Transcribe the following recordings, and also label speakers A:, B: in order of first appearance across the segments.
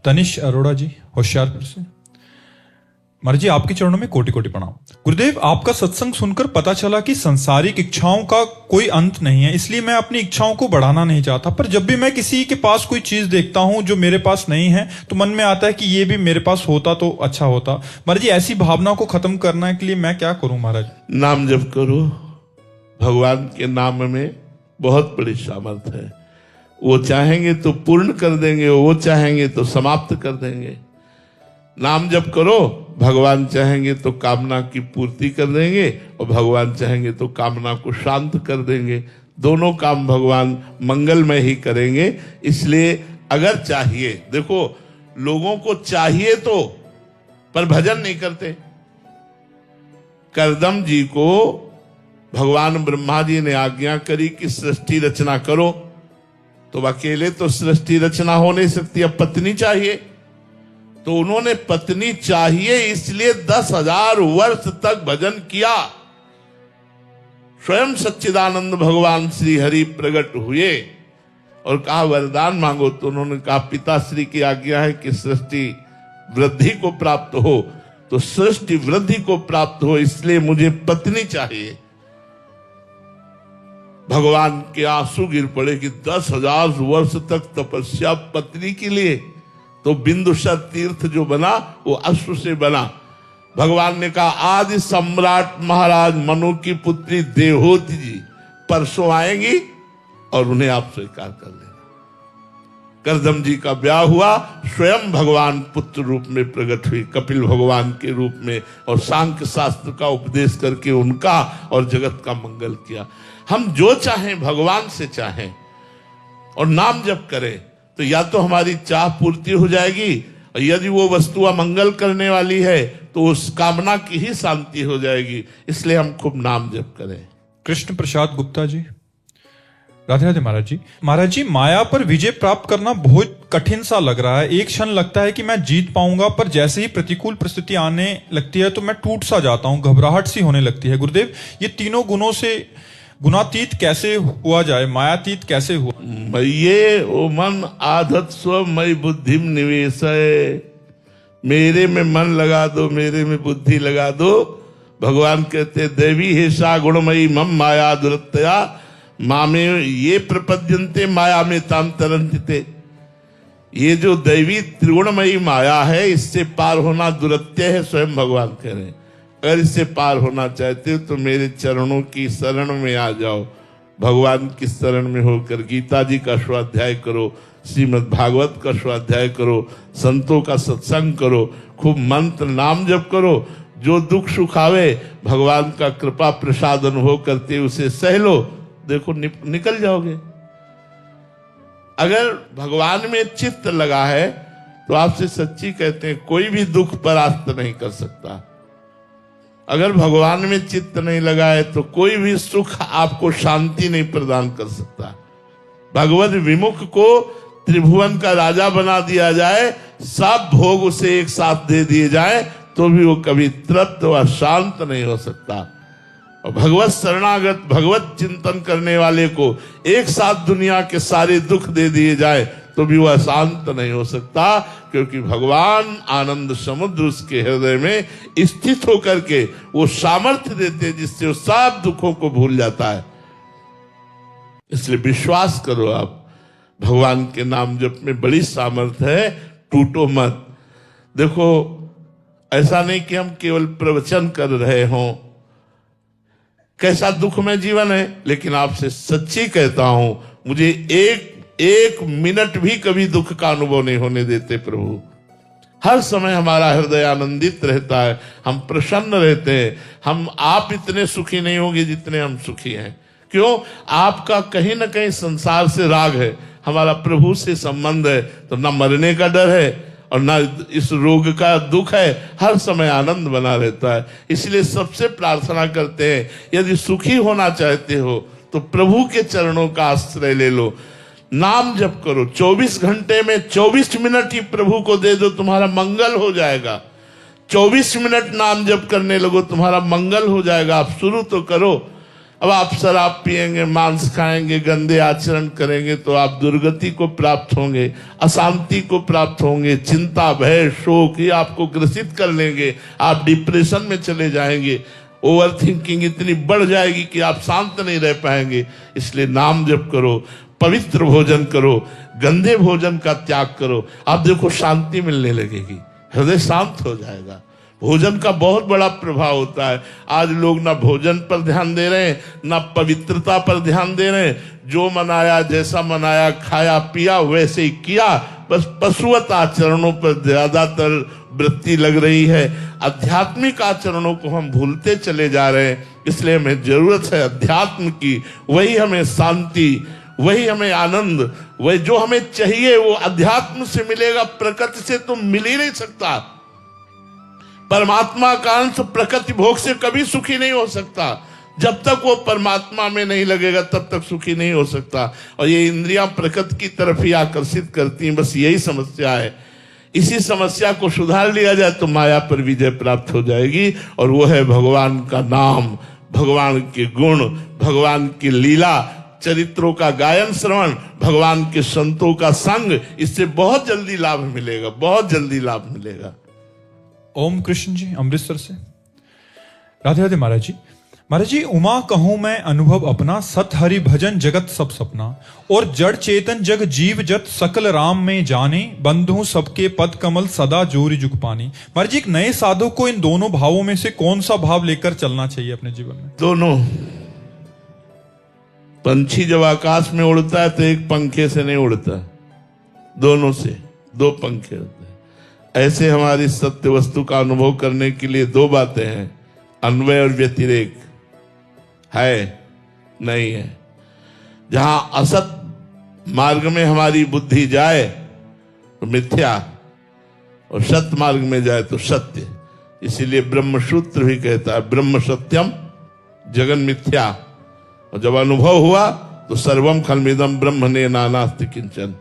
A: तनिष अरोड़ा जी होशियारपुर से। महाराज जी आपके चरणों में कोटि कोटि प्रणाम। गुरुदेव, आपका सत्संग सुनकर पता चला कि संसारिक इच्छाओं का कोई अंत नहीं है, इसलिए मैं अपनी इच्छाओं को बढ़ाना नहीं चाहता। पर जब भी मैं किसी के पास कोई चीज देखता हूं जो मेरे पास नहीं है, तो मन में आता है कि ये भी मेरे पास होता तो अच्छा होता। महाराज जी, ऐसी भावना को खत्म करने के लिए मैं क्या करूं? महाराज,
B: नाम जप करो। भगवान के नाम में बहुत बड़ी सामर्थ है। वो चाहेंगे तो पूर्ण कर देंगे, वो चाहेंगे तो समाप्त कर देंगे। नाम जप करो, भगवान चाहेंगे तो कामना की पूर्ति कर देंगे और भगवान चाहेंगे तो कामना को शांत कर देंगे। दोनों काम भगवान मंगलमय ही करेंगे। इसलिए अगर चाहिए, देखो लोगों को चाहिए तो, पर भजन नहीं करते। करदम जी को भगवान ब्रह्मा जी ने आज्ञा करी कि सृष्टि रचना करो, तो अकेले तो सृष्टि रचना हो नहीं सकती, अब पत्नी चाहिए। तो उन्होंने पत्नी चाहिए इसलिए 10,000 वर्ष तक भजन किया। स्वयं सच्चिदानंद भगवान श्री हरि प्रकट हुए और कहा वरदान मांगो, तो उन्होंने कहा पिताश्री की आज्ञा है कि सृष्टि वृद्धि को प्राप्त हो, तो सृष्टि वृद्धि को प्राप्त हो इसलिए मुझे पत्नी चाहिए। भगवान के आंसू गिर पड़े कि 10,000 वर्ष तक तपस्या पत्नी के लिए। तो बिंदुसर तीर्थ जो बना वो अश्व से बना। भगवान ने कहा आदि सम्राट महाराज मनु की पुत्री देवहूति जी परसों आएंगी और उन्हें आप स्वीकार कर लेना। करदम जी का ब्याह हुआ, स्वयं भगवान पुत्र रूप में प्रकट हुई, कपिल भगवान के रूप में, और सांख्य शास्त्र का उपदेश करके उनका और जगत का मंगल किया। हम जो चाहें भगवान से चाहें और नाम जप करें तो या तो हमारी चाह पूर्ति हो जाएगी, और यदि वो वस्तु अमंगल करने वाली है तो उस कामना की ही शांति हो जाएगी। इसलिए हम खूब नाम जप करें।
A: कृष्ण प्रसाद गुप्ता जी, राधे राधे। महाराज जी, महाराज जी, माया पर विजय प्राप्त करना बहुत कठिन सा लग रहा है। एक क्षण लगता है कि मैं जीत पाऊंगा, पर जैसे ही प्रतिकूल परिस्थिति आने लगती है तो मैं टूट सा जाता हूं, घबराहट सी होने लगती है। गुरुदेव, ये तीनों गुणों से गुणातीत कैसे हुआ जाए, मायातीत कैसे हुआ?
B: ये ओ मन आदत स्व मई बुद्धि निवेश है। मेरे में मन लगा दो, मेरे में बुद्धि लगा दो। भगवान कहते देवी हेषा गुणमयी मम माया दुरत्या मामे ये प्रपद्यन्ते माया में ताम तरन्ते। ये जो दैवी त्रिगुणमयी माया है, इससे पार होना दुरत्य है, स्वयं भगवान कह रहे हैं। अगर इससे पार होना चाहते हो तो मेरे चरणों की शरण में आ जाओ। भगवान की शरण में होकर गीता जी का स्वाध्याय करो, श्रीमद् भागवत का स्वाध्याय करो, संतों का सत्संग करो, खूब मंत्र नाम जप करो। जो दुख सुख आवे भगवान का कृपा प्रसाद अनुभव करते उसे सह लो, देखो निकल जाओगे। अगर भगवान में चित्त लगा है तो आपसे सच्ची कहते हैं कोई भी दुख परास्त नहीं कर सकता। अगर भगवान में चित्त नहीं लगा है तो कोई भी सुख आपको शांति नहीं प्रदान कर सकता। भगवत विमुख को त्रिभुवन का राजा बना दिया जाए, सब भोग उसे एक साथ दे दिए जाए, तो भी वो कभी तृप्त व शांत नहीं हो सकता। और भगवत शरणागत भगवत चिंतन करने वाले को एक साथ दुनिया के सारे दुख दे दिए जाए तो भी वह शांत नहीं हो सकता, क्योंकि भगवान आनंद समुद्र उसके हृदय में स्थित होकर के वो सामर्थ्य देते जिससे वो सब दुखों को भूल जाता है। इसलिए विश्वास करो, आप भगवान के नाम जप में बड़ी सामर्थ्य है, टूटो मत। देखो, ऐसा नहीं कि हम केवल प्रवचन कर रहे हों, कैसा दुखमय जीवन है, लेकिन आपसे सच्ची कहता हूं मुझे एक मिनट भी कभी दुख का अनुभव नहीं होने देते प्रभु। हर समय हमारा हृदय आनंदित रहता है, हम प्रसन्न रहते हैं। हम आप इतने सुखी नहीं होंगे जितने हम सुखी हैं। क्यों? आपका कहीं ना कहीं संसार से राग है, हमारा प्रभु से संबंध है, तो ना मरने का डर है और ना इस रोग का दुख है, हर समय आनंद बना रहता है। इसलिए सबसे प्रार्थना करते हैं, यदि सुखी होना चाहते हो तो प्रभु के चरणों का आश्रय ले लो, नाम जप करो। 24 घंटे में 24 मिनट ही प्रभु को दे दो, तुम्हारा मंगल हो जाएगा। 24 मिनट नाम जप करने लगो, तुम्हारा मंगल हो जाएगा। आप शुरू तो करो। अब आप शराब पिएंगे, मांस खाएंगे, गंदे आचरण करेंगे तो आप दुर्गति को प्राप्त होंगे, अशांति को प्राप्त होंगे, चिंता, भय, शोक ये आपको ग्रसित कर लेंगे, आप डिप्रेशन में चले जाएंगे, ओवर थिंकिंग इतनी बढ़ जाएगी कि आप शांत नहीं रह पाएंगे। इसलिए नाम जप करो, पवित्र भोजन करो, गंदे भोजन का त्याग करो, आप देखो शांति मिलने लगेगी, हृदय शांत हो जाएगा। भोजन का बहुत बड़ा प्रभाव होता है। आज लोग ना भोजन पर ध्यान दे रहे हैं, ना पवित्रता पर ध्यान दे रहे हैं। जो मनाया, जैसा मनाया, खाया पिया वैसे ही किया, बस पशुवत आचरणों पर ज्यादातर वृत्ति लग रही है। आध्यात्मिक आचरणों को हम भूलते चले जा रहे हैं। इसलिए हमें जरूरत है अध्यात्म की। वही हमें शांति, वही हमें आनंद, वही जो हमें चाहिए वो अध्यात्म से मिलेगा, प्रकृति से तो मिल ही नहीं सकता। परमात्मा का अंश प्रकृति भोग से कभी सुखी नहीं हो सकता। जब तक वो परमात्मा में नहीं लगेगा तब तक सुखी नहीं हो सकता। और ये इंद्रियां प्रकृति की तरफ ही आकर्षित करती हैं, बस यही समस्या है। इसी समस्या को सुधार लिया जाए तो माया पर विजय प्राप्त हो जाएगी। और वो है भगवान का नाम, भगवान के गुण, भगवान की लीला, चरित्रों का गायन श्रवण, भगवान के संतों का संग। इससे बहुत जल्दी लाभ मिलेगा, बहुत जल्दी लाभ मिलेगा।
A: ओम कृष्ण जी अमृतसर से। राधे राधे महाराज जी। महाराज जी, उमा कहूं मैं अनुभव अपना, सत हरि भजन जगत सब सपना, और जड़ चेतन जग जीव जत सकल राम में जाने, बंधु सबके पद कमल सदा जोरी जुग पानी। महाराज जी, एक नए साधु को इन दोनों भावों में से कौन सा भाव लेकर चलना चाहिए अपने जीवन में?
B: दोनों। पंछी जब आकाश में उड़ता है तो एक पंखे से नहीं उड़ता, दोनों से, दो पंखे होते हैं। ऐसे हमारी सत्य वस्तु का अनुभव करने के लिए दो बातें हैं, अन्वय और व्यतिरेक। है नहीं है। जहां असत मार्ग में हमारी बुद्धि जाए तो मिथ्या, और सत्य मार्ग में जाए तो सत्य। इसीलिए ब्रह्मसूत्र भी कहता है ब्रह्म सत्यम जगन मिथ्या। और जब अनुभव हुआ तो सर्वम खलमिदम ब्रह्म ने नानास्ति किंचन,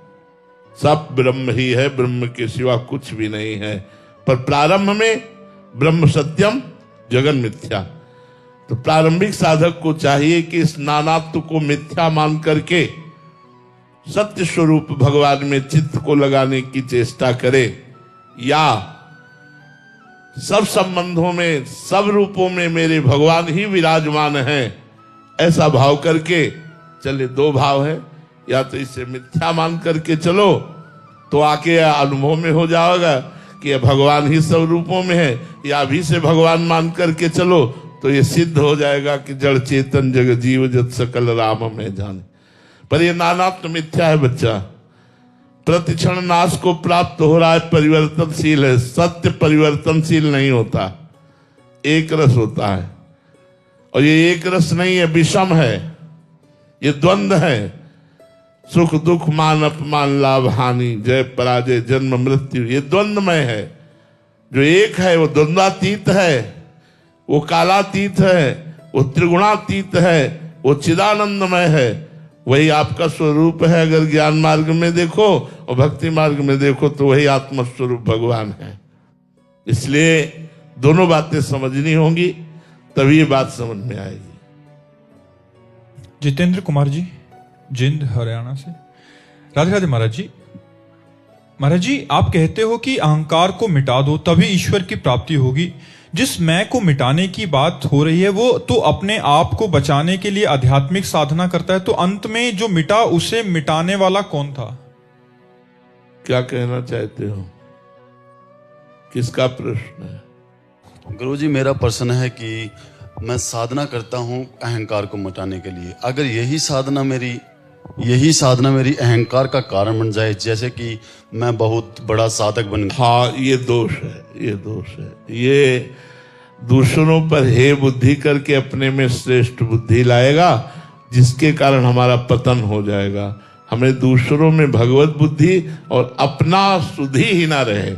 B: सब ब्रह्म ही है, ब्रह्म के सिवा कुछ भी नहीं है। पर प्रारंभ में ब्रह्म सत्यम जगन मिथ्या। तो प्रारंभिक साधक को चाहिए कि इस नानात्व को मिथ्या मान करके सत्य स्वरूप भगवान में चित्त को लगाने की चेष्टा करे, या सब संबंधों में, सब रूपों में मेरे भगवान ही विराजमान हैं, ऐसा भाव करके चले। दो भाव है, या तो इसे मिथ्या मान करके चलो तो आके अनुभव में हो जाएगा कि भगवान ही सब रूपों में है, या अभी से भगवान मान करके चलो तो ये सिद्ध हो जाएगा कि जड़ चेतन जग जीव जत सकल राम में जाने। पर ये नानात्व मिथ्या है बच्चा। प्रतिक्षण नाश को प्राप्त हो रहा है, परिवर्तनशील है। सत्य परिवर्तनशील नहीं होता, एक रस होता है। और ये एक रस नहीं है, विषम है, ये द्वंद्व है। सुख दुख, मान अपमान, लाभ हानि, जय पराजय, जन्म मृत्यु, ये द्वंद्वमय है। जो एक है वो द्वंद्वातीत है, वो कालातीत है, वो त्रिगुणातीत है, वो चिदानंदमय है। वही आपका स्वरूप है। अगर ज्ञान मार्ग में देखो और भक्ति मार्ग में देखो तो वही आत्म स्वरूप भगवान है। इसलिए दोनों बातें समझनी होंगी, तभी ये बात समझ में आएगी।
A: जितेंद्र कुमार जी जिंद हरियाणा से। राधे राधे महाराज जी। महाराज जी, आप कहते हो कि अहंकार को मिटा दो तभी ईश्वर की प्राप्ति होगी। जिस मैं को मिटाने की बात हो रही है वो तो अपने आप को बचाने के लिए आध्यात्मिक साधना करता है, तो अंत में जो मिटा उसे मिटाने वाला कौन था?
B: क्या कहना चाहते हो? किसका प्रश्न है?
C: गुरुजी, मेरा प्रश्न है कि मैं साधना करता हूं अहंकार को मिटाने के लिए। अगर यही साधना मेरी अहंकार का कारण बन जाए, जैसे कि मैं बहुत बड़ा साधक बन गया।
B: हाँ, ये दोष है, ये दोष है। ये दूसरों पर हे बुद्धि करके अपने में श्रेष्ठ बुद्धि लाएगा, जिसके कारण हमारा पतन हो जाएगा। हमें दूसरों में भगवत बुद्धि और अपना सुधि ही ना रहे।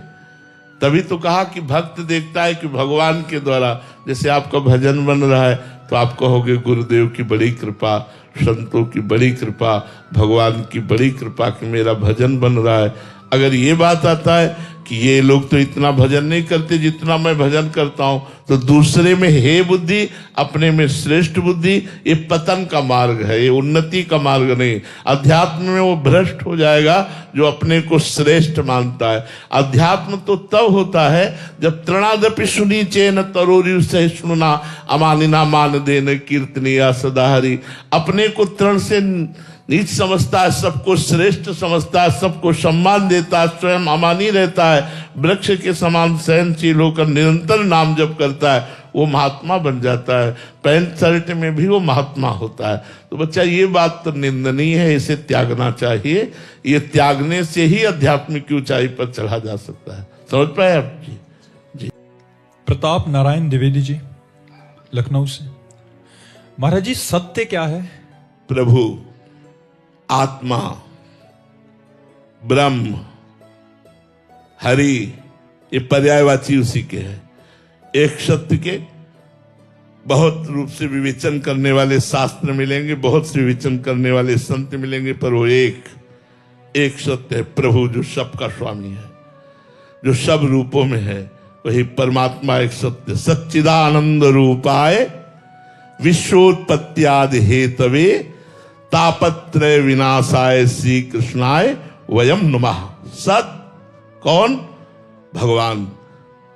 B: तभी तो कहा कि भक्त देखता है कि भगवान के द्वारा, जैसे आपका भजन बन रहा है तो आप कहोगे गुरुदेव की बड़ी कृपा, संतों की बड़ी कृपा, भगवान की बड़ी कृपा कि मेरा भजन बन रहा है। अगर ये बात आता है कि ये लोग तो इतना भजन नहीं करते जितना मैं भजन करता हूं, तो दूसरे में हे बुद्धि, अपने में श्रेष्ठ बुद्धि, ये पतन का मार्ग है, ये उन्नति का मार्ग नहीं। अध्यात्म में वो भ्रष्ट हो जाएगा जो अपने को श्रेष्ठ मानता है। अध्यात्म तो तब होता है जब तृणादपि सुनी चेन तरोरी सहिष्णुना अमानिना मान देन कीर्तनिया सदाहरी। अपने को तृण से नीच समझता है, सबको श्रेष्ठ समझता है, सबको सम्मान देता है, स्वयं अमानी रहता है, वृक्ष के समान सहनशील होकर निरंतर नाम जप करता है, वो महात्मा बन जाता है। पैंट शर्ट में भी वो महात्मा होता है। तो बच्चा ये बात तो निंदनीय है, इसे त्यागना चाहिए। ये त्यागने से ही आध्यात्मिक ऊंचाई पर चढ़ा जा सकता है। समझ पाए आप जी? जी।
A: प्रताप नारायण द्विवेदी जी, लखनऊ से। महाराज जी, सत्य क्या है?
B: प्रभु, आत्मा, ब्रह्म, हरि, ये पर्यायवाची उसी के है। एक सत्य के बहुत रूप से विवेचन करने वाले शास्त्र मिलेंगे, बहुत से विवेचन करने वाले संत मिलेंगे, पर वो एक सत्य है, प्रभु, जो सबका स्वामी है, जो सब रूपों में है, वही परमात्मा एक सत्य। सच्चिदानंद रूपाय विश्वोत्पत्त्यादि हेतवे तापत्रय विनाशाय श्री कृष्णाय वयम नमः। सत कौन? भगवान।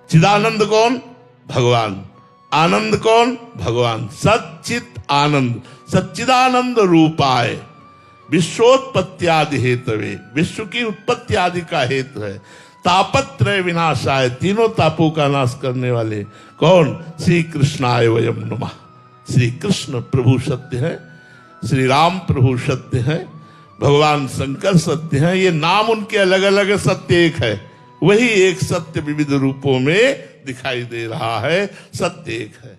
B: चिदानंद कौन? भगवान। आनंद कौन? भगवान। सच्चित आनंद, सच्चिदानंद रूपाय विश्वोत्पत्त्यादि हेतवे, विश्व की उत्पत्ति आदि का हेतु है। तापत्रय विनाशाय, तीनों तापों का नाश करने वाले कौन? श्री कृष्णाय वयम नमः। श्री कृष्ण प्रभु सत्य है, श्री राम प्रभु सत्य है, भगवान शंकर सत्य है। ये नाम उनके अलग अलग, सत्य एक है। वही एक सत्य विविध रूपों में दिखाई दे रहा है, सत्य एक है।